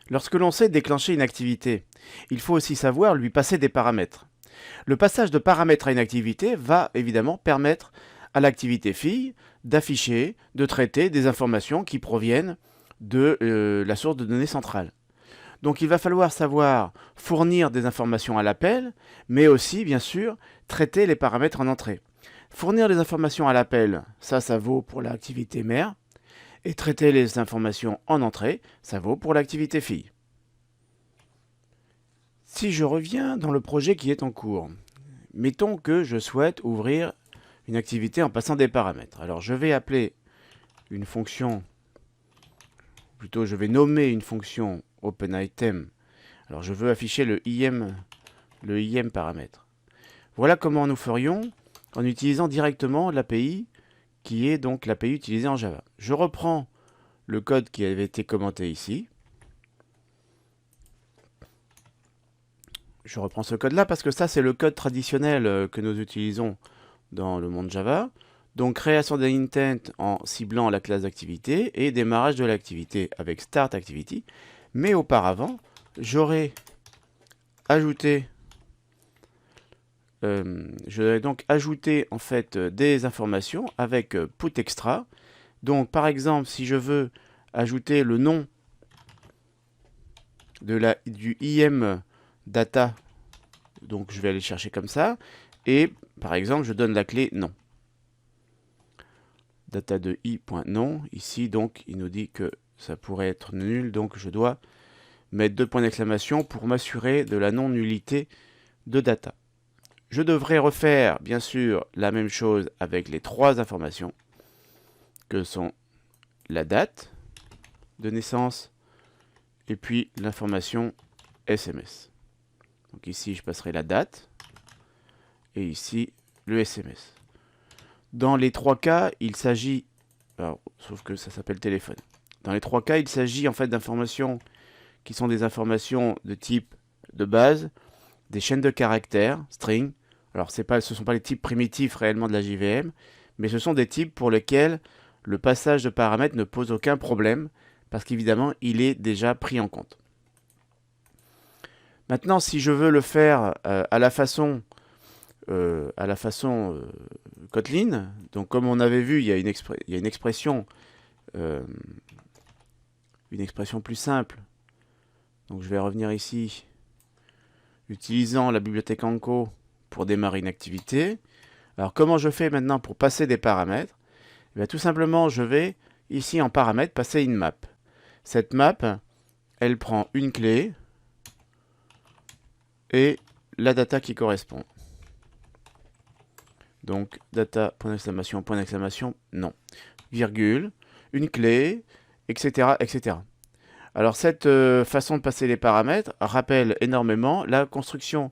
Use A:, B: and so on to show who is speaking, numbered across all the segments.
A: Lorsque l'on sait déclencher une activité, il faut aussi savoir lui passer des paramètres. Le passage de paramètres à une activité va évidemment permettre à l'activité fille d'afficher, de traiter des informations qui proviennent de la source de données centrale. Donc il va falloir savoir fournir des informations à l'appel, mais aussi, bien sûr, traiter les paramètres en entrée. Fournir les informations à l'appel, ça vaut pour l'activité mère, et traiter les informations en entrée, ça vaut pour l'activité fille. Si je reviens dans le projet qui est en cours, mettons que je souhaite ouvrir une activité en passant des paramètres. Alors je vais appeler une fonction, plutôt je vais nommer une fonction OpenItem. Alors je veux afficher le IM paramètre. Voilà comment nous ferions en utilisant directement l'API qui est donc l'API utilisée en Java. Je reprends le code qui avait été commenté ici. Je reprends ce code-là parce que ça, c'est le code traditionnel que nous utilisons dans le monde Java. Donc, création d'un intent en ciblant la classe d'activité et démarrage de l'activité avec start activity. Mais auparavant, j'aurais ajouté en fait des informations avec put extra. Donc, par exemple, si je veux ajouter le nom du IM data, donc je vais aller chercher comme ça, et par exemple, je donne la clé non. Data de i.non, ici, donc, il nous dit que ça pourrait être nul, donc je dois mettre 2 points d'exclamation pour m'assurer de la non-nullité de data. Je devrais refaire, bien sûr, la même chose avec les 3 informations, que sont la date de naissance, et puis l'information SMS. Donc ici, je passerai la date, et ici, le SMS. Dans les 3 cas, il s'agit, sauf que ça s'appelle téléphone. Dans les 3 cas, il s'agit en fait d'informations qui sont des informations de type de base, des chaînes de caractères, string. Alors ce ne sont pas les types primitifs réellement de la JVM, mais ce sont des types pour lesquels le passage de paramètres ne pose aucun problème, parce qu'évidemment, il est déjà pris en compte. Maintenant, si je veux le faire à la façon Kotlin, donc comme on avait vu, il y a une expression plus simple. Donc je vais revenir ici, utilisant la bibliothèque Anko pour démarrer une activité. Alors comment je fais maintenant pour passer des paramètres? Eh bien, tout simplement, je vais ici en paramètres passer une map. Cette map, elle prend une clé et la data qui correspond. Donc data, point d'exclamation, non. Virgule, une clé, etc. etc. Alors cette façon de passer les paramètres rappelle énormément la construction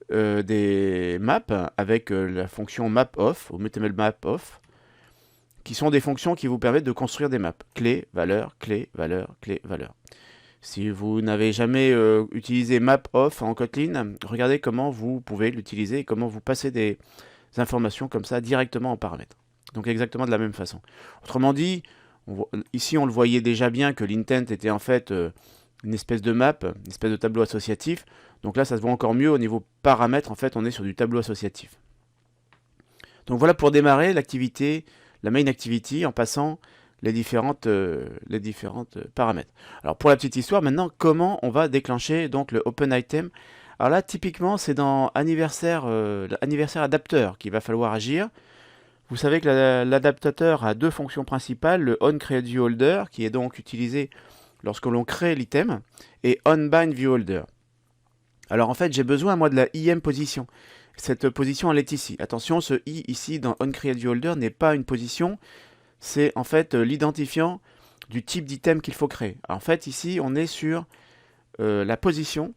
A: des maps avec la fonction map_off ou map_off, qui sont des fonctions qui vous permettent de construire des maps. Clé, valeur, clé, valeur, clé, valeur. Si vous n'avez jamais utilisé map_off en Kotlin, regardez comment vous pouvez l'utiliser et comment vous passez des informations comme ça directement en paramètres. Donc exactement de la même façon. Autrement dit, ici on le voyait déjà bien que l'intent était en fait une espèce de map, une espèce de tableau associatif. Donc là ça se voit encore mieux au niveau paramètres, en fait on est sur du tableau associatif. Donc voilà pour démarrer l'activité, la main activity en passant les différentes paramètres. Alors pour la petite histoire, maintenant comment on va déclencher donc le OpenItem? Alors là typiquement c'est dans anniversaire adapteur qu'il va falloir agir. Vous savez que l'adaptateur a 2 fonctions principales, le onCreateViewHolder qui est donc utilisé lorsque l'on crée l'item, et onBindViewHolder. Alors en fait j'ai besoin moi de la IM_position. Cette position elle est ici. Attention, ce i ici dans onCreateViewHolder n'est pas une position, c'est en fait l'identifiant du type d'item qu'il faut créer. Alors, en fait ici on est sur la position,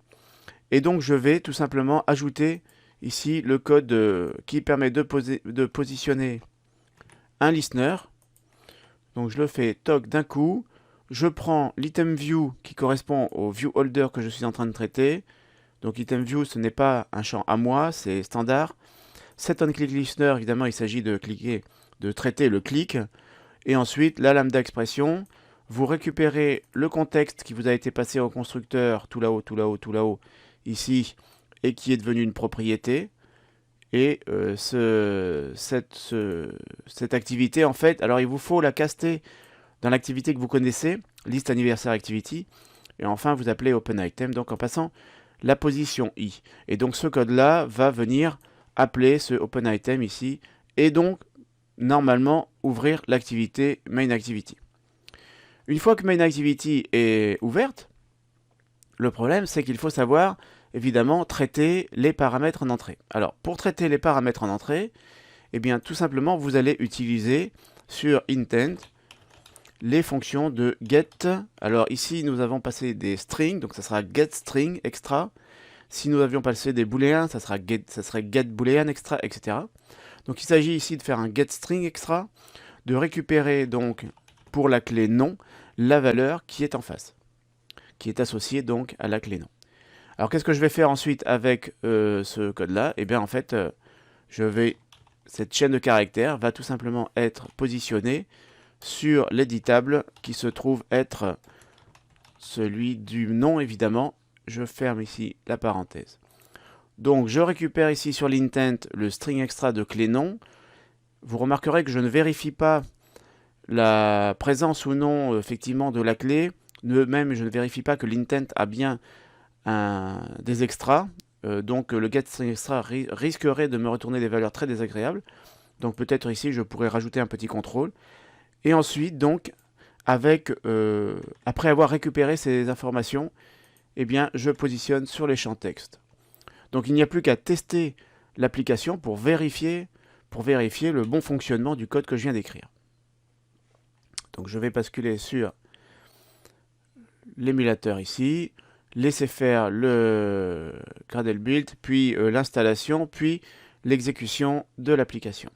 A: et donc je vais tout simplement ajouter ici le code qui permet de positionner un listener. Donc je le fais toc d'un coup. Je prends l'item view qui correspond au view holder que je suis en train de traiter. Donc item view, ce n'est pas un champ à moi, c'est standard. Set onClick listener, évidemment, il s'agit de traiter le click. Et ensuite, la lambda expression vous récupérez le contexte qui vous a été passé au constructeur, tout là-haut, tout là-haut, tout là-haut, ici, et qui est devenu une propriété. Et cette activité, en fait, alors il vous faut la caster dans l'activité que vous connaissez, list anniversaire activity, et enfin vous appelez openItem, donc en passant la position i. Et donc ce code-là va venir appeler ce openItem ici, et donc normalement ouvrir l'activité main-activity. Une fois que main-activity est ouverte, le problème c'est qu'il faut savoir évidemment traiter les paramètres en entrée. Alors pour traiter les paramètres en entrée, eh bien tout simplement vous allez utiliser sur intent les fonctions de get. Alors ici nous avons passé des strings, donc ça sera get string extra. Si nous avions passé des booléens, ça serait get boolean extra, etc. Donc il s'agit ici de faire un get string extra, de récupérer donc pour la clé non la valeur qui est en face, qui est associée donc à la clé non. Alors qu'est-ce que je vais faire ensuite avec ce code-là? Eh bien en fait, cette chaîne de caractères va tout simplement être positionnée sur l'éditable qui se trouve être celui du nom évidemment. Je ferme ici la parenthèse. Donc je récupère ici sur l'intent le string extra de clé non. Vous remarquerez que je ne vérifie pas la présence ou non effectivement de la clé. Même je ne vérifie pas que l'intent a bien des extras. Donc le get string extra risquerait de me retourner des valeurs très désagréables. Donc peut-être ici je pourrais rajouter un petit contrôle. Et ensuite donc après avoir récupéré ces informations, eh bien je positionne sur les champs texte. Donc il n'y a plus qu'à tester l'application pour vérifier le bon fonctionnement du code que je viens d'écrire. Donc je vais basculer sur l'émulateur ici, laisser faire le Gradle build, puis l'installation, puis l'exécution de l'application.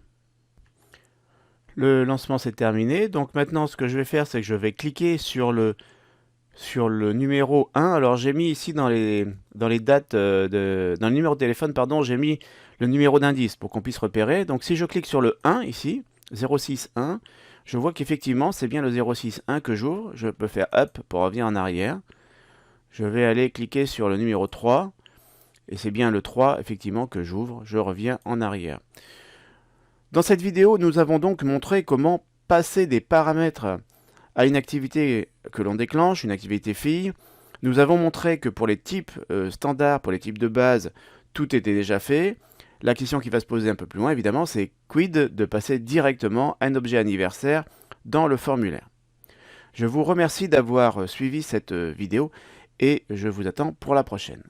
A: Le lancement c'est terminé. Donc maintenant ce que je vais faire, c'est que je vais cliquer sur le numéro 1. Alors j'ai mis ici dans les dates, dans le numéro de téléphone, pardon, j'ai mis le numéro d'indice pour qu'on puisse repérer. Donc si je clique sur le 1 ici, 061, je vois qu'effectivement c'est bien le 061 que j'ouvre. Je peux faire up pour revenir en arrière. Je vais aller cliquer sur le numéro 3. Et c'est bien le 3 effectivement que j'ouvre. Je reviens en arrière. Dans cette vidéo, nous avons donc montré comment passer des paramètres à une activité que l'on déclenche, une activité fille. Nous avons montré que pour les types standards, pour les types de base, tout était déjà fait. La question qui va se poser un peu plus loin, évidemment, c'est quid de passer directement un objet anniversaire dans le formulaire. Je vous remercie d'avoir suivi cette vidéo et je vous attends pour la prochaine.